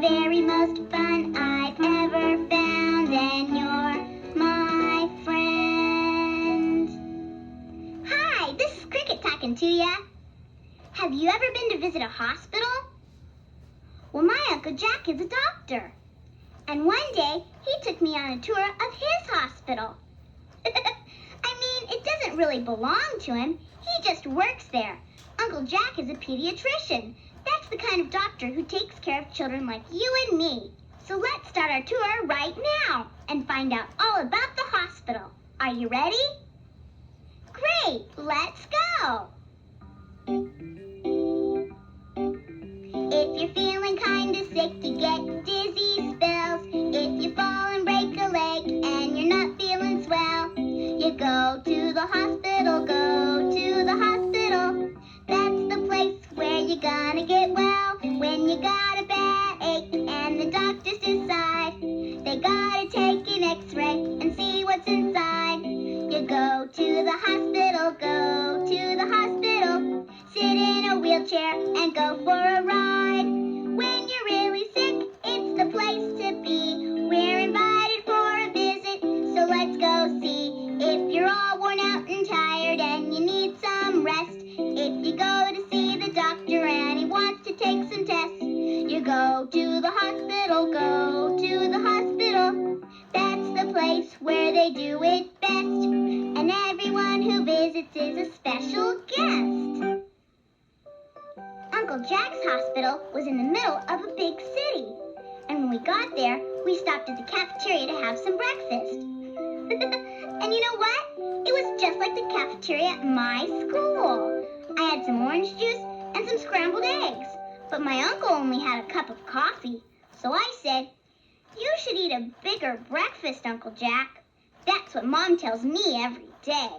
the very most fun I've ever found, and you're my friend. Hi, this is Cricket talking to ya. Have you ever been to visit a hospital? Well, my Uncle Jack is a doctor, and one day he took me on a tour of his hospital. It doesn't really belong to him. He just works there. Uncle Jack is a pediatrician. That's the kind of doctor who takes care of children like you and me. So let's start our tour right now and find out all about the hospital. Are you ready? Great, let's go. If you're feeling kinda sick, you get dizzy spells. If you fall and break a leg and you're not feeling swell, you go to the hospital, go to the hospital. That's the place where you're gonna get well. When you got a bad ache and the doctors decide they gotta take an x-ray and see what's inside, you go to the hospital, go to the hospital. Sit in a wheelchair and go for a ride. When you're really sick, it's the place to be. We're invited for a visit, so let's go see. If you're all worn out and tired and you need some rest, if you go to see the doctor and he wants to take some tests, you go to the hospital, go to the hospital. That's the place where they do it best, and everyone who visits is a special guest. Uncle Jack's hospital was in the middle of a big city, and when we got there, we stopped at the cafeteria to have some breakfast. And you know what? It was just like the cafeteria at my school. I had some orange juice and some scrambled eggs, but my uncle only had a cup of coffee. So I said, "You should eat a bigger breakfast, Uncle Jack. That's what Mom tells me every day."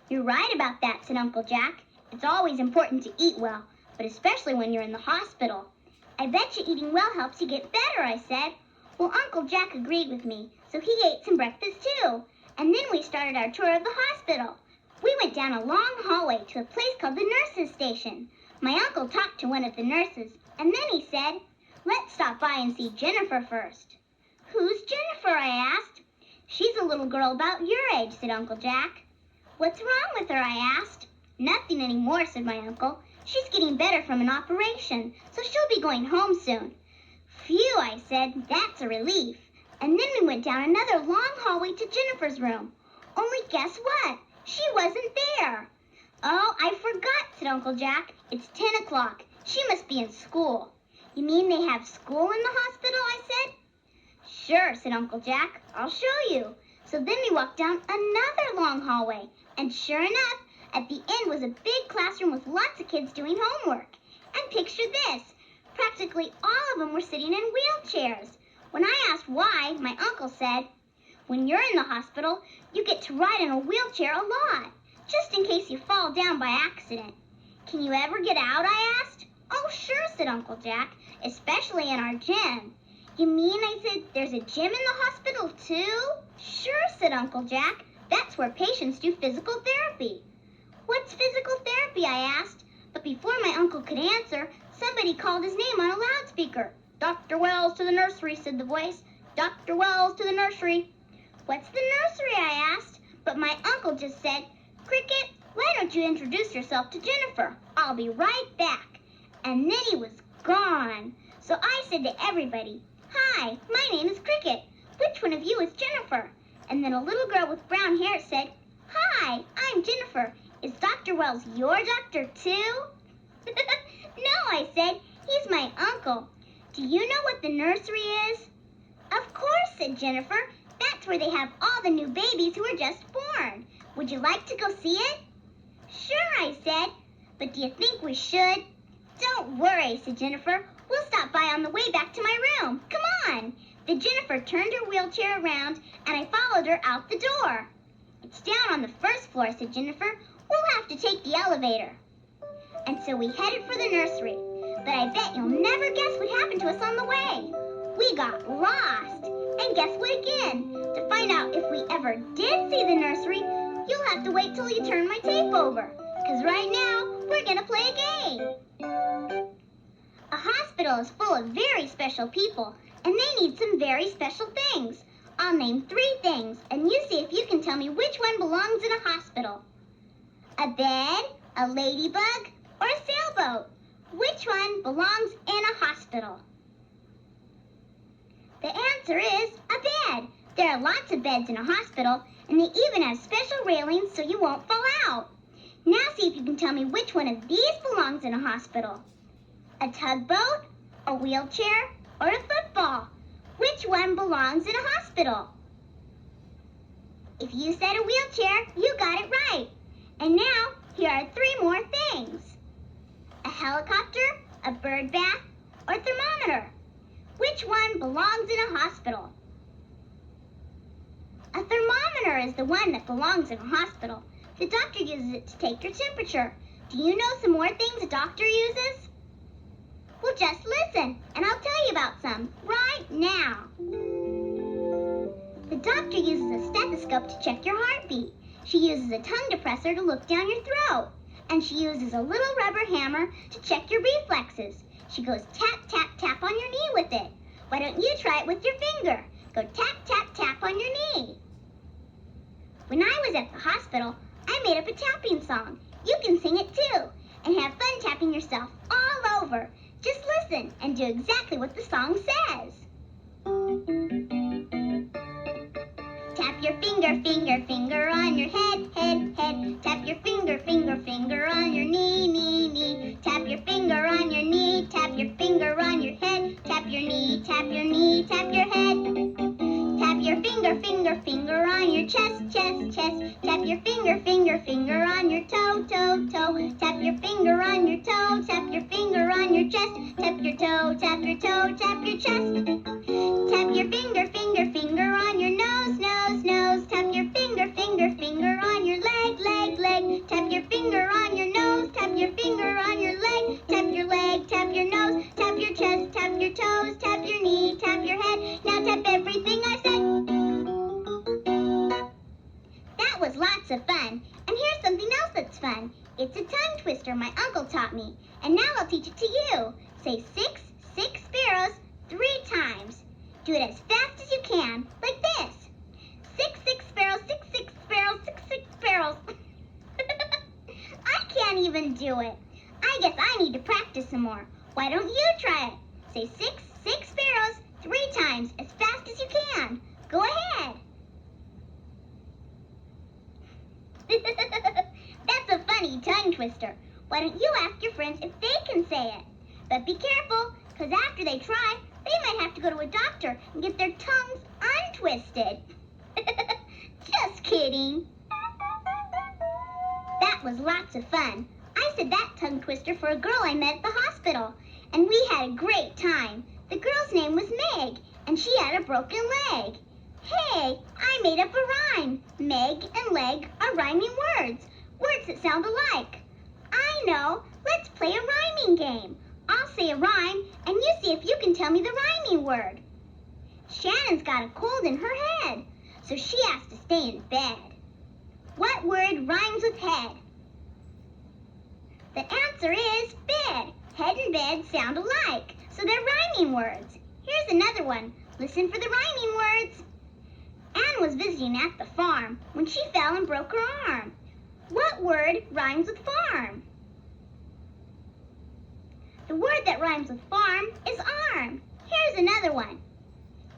"You're right about that," said Uncle Jack. "It's always important to eat well, but especially when you're in the hospital." "I bet you eating well helps you get better," I said. Well, Uncle Jack agreed with me, so he ate some breakfast too. And then we started our tour of the hospital. We went down a long hallway to a place called the nurses' station. My uncle talked to one of the nurses, and then he said, "Let's stop by and see Jennifer first." "Who's Jennifer?" I asked. "She's a little girl about your age," said Uncle Jack. "What's wrong with her?" I asked. "Nothing anymore," said my uncle. "She's getting better from an operation, so she'll be going home soon." "Phew," I said, "that's a relief." And then we went down another long hallway to Jennifer's room. Only guess what? She wasn't there. "Oh, I forgot," said Uncle Jack. "It's 10 o'clock. She must be in school." "You mean they have school in the hospital?" I said. "Sure," said Uncle Jack. "I'll show you." So then we walked down another long hallway, and sure enough, at the end was a big classroom with lots of kids doing homework. And picture this. Practically all of them were sitting in wheelchairs. When I asked why, my uncle said, "When you're in the hospital, you get to ride in a wheelchair a lot, just in case you fall down by accident." "Can you ever get out?" I asked. "Oh, sure," said Uncle Jack, "especially in our gym." "You mean," I said, "there's a gym in the hospital too?" "Sure," said Uncle Jack. "That's where patients do physical therapy." "What's physical therapy?" I asked. But before my uncle could answer, somebody called his name on a loudspeaker. "Dr. Wells to the nursery," said the voice. "Dr. Wells to the nursery." "What's the nursery?" I asked. But my uncle just said, "Cricket, why don't you introduce yourself to Jennifer? I'll be right back." And then he was gone. So I said to everybody, "Hi, my name is Cricket. Which one of you is Jennifer?" And then a little girl with brown hair said, "Hi, I'm Jennifer. Is Dr. Wells your doctor too?" "No," I said, "he's my uncle." "Do you know what the nursery is?" "Of course," said Jennifer. "That's where they have all the new babies who are just born. Would you like to go see it?" "Sure," I said. "But do you think we should?" "Don't worry," said Jennifer. "We'll stop by on the way back to my room. Come on." Then Jennifer turned her wheelchair around, and I followed her out the door. "It's down on the first floor," said Jennifer. "We'll have to take the elevator." And so we headed for the nursery. But I bet you'll never guess what happened to us on the way. We got lost. And guess what again? To find out if we ever did see the nursery, you'll have to wait till you turn my tape over. Because right now, we're going to play a game. A hospital is full of very special people, and they need some very special things. I'll name 3 things, and you see if you can tell me which one belongs in a hospital. A bed, a ladybug, or a sailboat? Which one belongs in a hospital? The answer is a bed. There are lots of beds in a hospital, and they even have special railings so you won't fall out. Now see if you can tell me which one of these belongs in a hospital. A tugboat, a wheelchair, or a football? Which one belongs in a hospital? If you said a wheelchair, you got it right. And now, here are 3 more things. A helicopter, a bird bath, or thermometer? Which one belongs in a hospital? A thermometer is the one that belongs in a hospital. The doctor uses it to take your temperature. Do you know some more things a doctor uses? Well, just listen, and I'll tell you about some right now. The doctor uses a stethoscope to check your heartbeat. She uses a tongue depressor to look down your throat. And she uses a little rubber hammer to check your reflexes. She goes tap, tap, tap on your knee with it. Why don't you try it with your finger? Go tap, tap, tap on your knee. When I was at the hospital, I made up a tapping song. You can sing it too, and have fun tapping yourself all over. Just listen and do exactly what the song says. Tap your finger, finger, finger on your head, head, head. Tap your finger, finger, finger on your knee, knee, knee. Tap your finger on your knee, tap your finger on your head. Tap your knee, tap your knee, tap your head. Tap your finger, finger, finger on your chest, chest, chest. Tap your finger, finger, finger on your toe, toe, toe. Tap your finger on your toe, tap your finger on your chest. Tap your toe, tap your toe, tap your chest. Tap your finger, finger, finger on your nose, nose, nose. Tap your finger, finger, finger on your leg, leg, leg. Tap your finger on your nose, tap your finger on your leg. Tap your leg, tap your nose, tap your chest, tap your toes, tap your knee, tap your head. Now tap everything I said. That was lots of fun. And here's something else that's fun. It's a tongue twister my uncle taught me. And now I'll teach it to you. Say 6, 6 sparrows 3 times. Do it as fast as you can, like this. 6, 6 sparrows, 6, 6 sparrows, 6, 6 sparrows. I can't even do it. I guess I need to practice some more. Why don't you try it? Say 6, 6 sparrows 3 times, as fast as you can. Go ahead. That's a funny tongue twister. Why don't you ask your friends if they can say it? But be careful, because after they try, they might have to go to a doctor and get their tongues untwisted. Just kidding. That was lots of fun. I said that tongue twister for a girl I met at the hospital, and we had a great time. The girl's name was Meg, and she had a broken leg. Hey, I made up a rhyme. Meg and leg are rhyming words that sound alike. I know. Let's play a rhyming game. I'll say a rhyme, and you see if you can tell me the rhyming word. Shannon's got a cold in her head, so she has to stay in bed. What word rhymes with head? The answer is bed. Head and bed sound alike, so they're rhyming words. Here's another one. Listen for the rhyming words. Anne was visiting at the farm when she fell and broke her arm. What word rhymes with farm? The word that rhymes with farm is arm. Here's another one.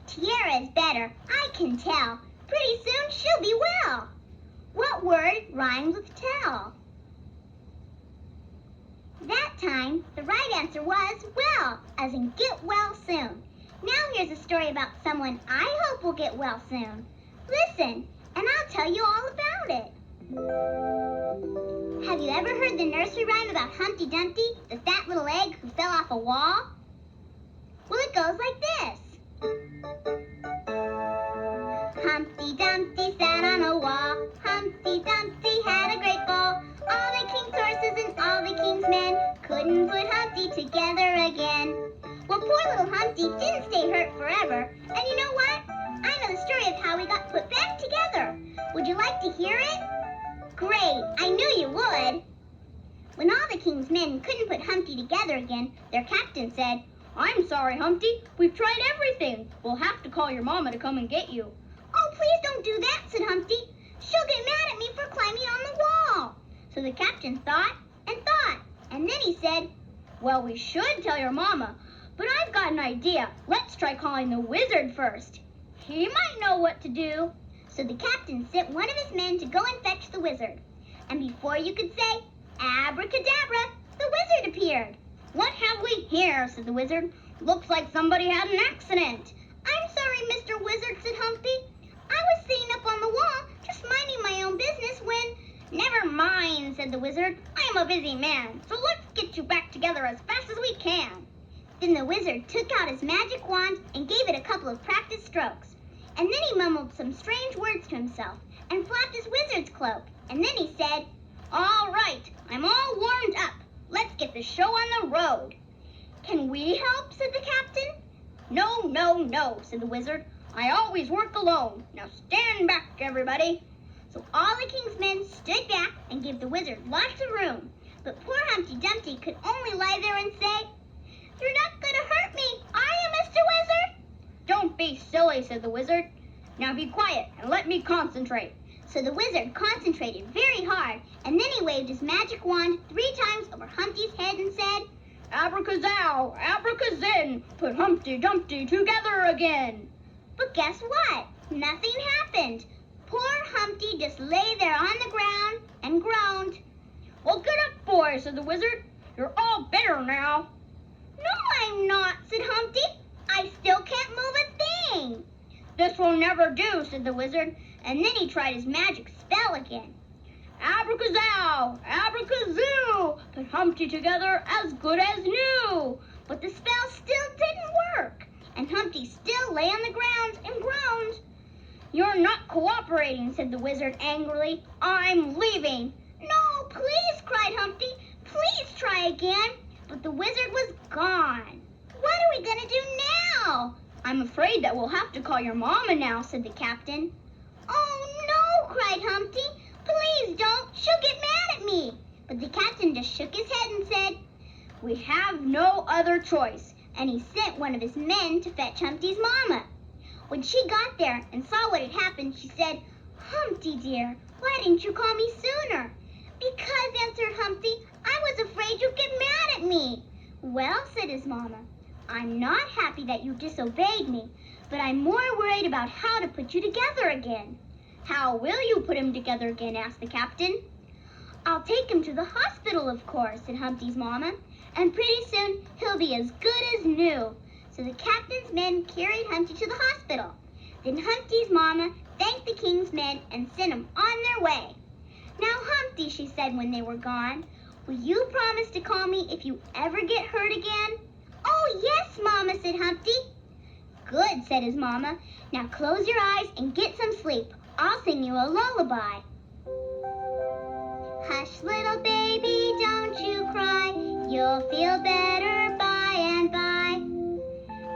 Tiara is better, I can tell. Pretty soon she'll be well. What word rhymes with tell? That time, the right answer was well, as in get well soon. Now here's a story about someone I hope will get well soon. Listen, and I'll tell you all about it. Have you ever heard the nursery rhyme about Humpty Dumpty, the fat little egg who fell off a wall? Well, it goes like this. Humpty Dumpty sat on a wall. Humpty Dumpty had a great fall. All the king's horses and all the king's men couldn't put Humpty together again. Well, poor little Humpty didn't stay hurt forever. And you know what? I know the story of how he got put back together. Would you like to hear it? Great, I knew you would. When all the king's men couldn't put Humpty together again, their captain said, "I'm sorry, Humpty. We've tried everything. We'll have to call your mama to come and get you." "Oh, please don't do that," said Humpty. "She'll get mad at me for climbing on the wall." So the captain thought, and then he said, "Well, we should tell your mama, but I've got an idea. Let's try calling the wizard first. He might know what to do." So the captain sent one of his men to go and fetch the wizard. And before you could say, abracadabra, the wizard appeared. "What have we here?" said the wizard. "Looks like somebody had an accident." "I'm sorry, Mr. Wizard," said Humpty. "I was sitting up on the wall, just minding my own business when—" "Never mind," said the wizard. "I am a busy man, so let's get you back together as fast as we can." Then the wizard took out his magic wand and gave it a couple of practice strokes. And then he mumbled some strange words to himself and flapped his wizard's cloak. And then he said, "All right, I'm all warmed up. Let's get the show on the road." "Can we help?" said the captain. "No, no, no," said the wizard. "I always work alone. Now stand back, everybody." So all the king's men stood back and gave the wizard lots of room. But poor Humpty Dumpty could only lie there and say, "You're not going to hurt me, are you, Mr. Wizard?" "Don't be silly," said the wizard. "Now be quiet and let me concentrate." So the wizard concentrated very hard, and then he waved his magic wand 3 times over Humpty's head and said, "Abracazow, abracazin, put Humpty Dumpty together again." But guess what? Nothing happened. Poor Humpty just lay there on the ground and groaned. "Well, get up, boys," said the wizard. "You're all better now." "No, I'm not," said Humpty. "I still can't move a thing." "This will never do," said the wizard, and then he tried his magic spell again. "Abracazow, abracazoo, put Humpty together as good as new." But the spell still didn't work, and Humpty still lay on the ground and groaned. "You're not cooperating," said the wizard angrily. "I'm leaving." "No, please," cried Humpty. "Please try again." But the wizard was gone. "What are we going to do now?" "I'm afraid that we'll have to call your mama now," said the captain. "Oh, no," cried Humpty. "Please don't. She'll get mad at me." But the captain just shook his head and said, "We have no other choice." And he sent one of his men to fetch Humpty's mama. When she got there and saw what had happened, she said, "Humpty dear, why didn't you call me sooner?" "Because," answered Humpty, "I was afraid you'd get mad at me." "Well," said his mama, "I'm not happy that you disobeyed me, but I'm more worried about how to put you together again." "How will you put him together again?" asked the captain. "I'll take him to the hospital, of course," said Humpty's mama, "and pretty soon he'll be as good as new." So the captain's men carried Humpty to the hospital. Then Humpty's mama thanked the king's men and sent them on their way. "Now, Humpty," she said when they were gone, "will you promise to call me if you ever get hurt again?" "Oh, yes, Mama," said Humpty. "Good," said his mama. "Now close your eyes and get some sleep. I'll sing you a lullaby." "Hush, little baby, don't you cry. You'll feel better by and by."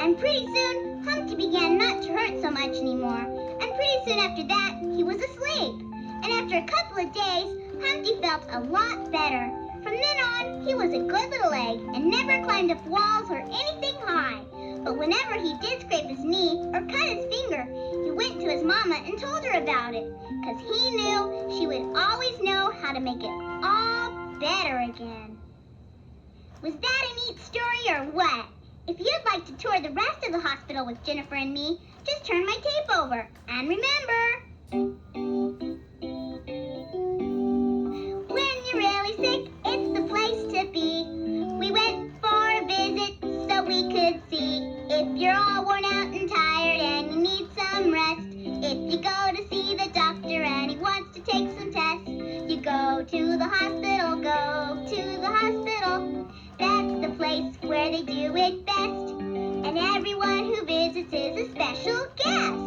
And pretty soon, Humpty began not to hurt so much anymore. And pretty soon after that, he was asleep. And after a couple of days, Humpty felt a lot better. From then on, he was a good little egg and never climbed up walls or anything high. But whenever he did scrape his knee or cut his finger, he went to his mama and told her about it, because he knew she would always know how to make it all better again. Was that a neat story or what? If you'd like to tour the rest of the hospital with Jennifer and me, just turn my tape over. And remember, when you're really sick, it's the place to be. We went for a visit so we could see. If you're all worn out and tired and you need some rest, if you go to see the doctor and he wants to take some tests, you go to the hospital, go to the hospital. That's the place where they do it best. And everyone who visits is a special guest.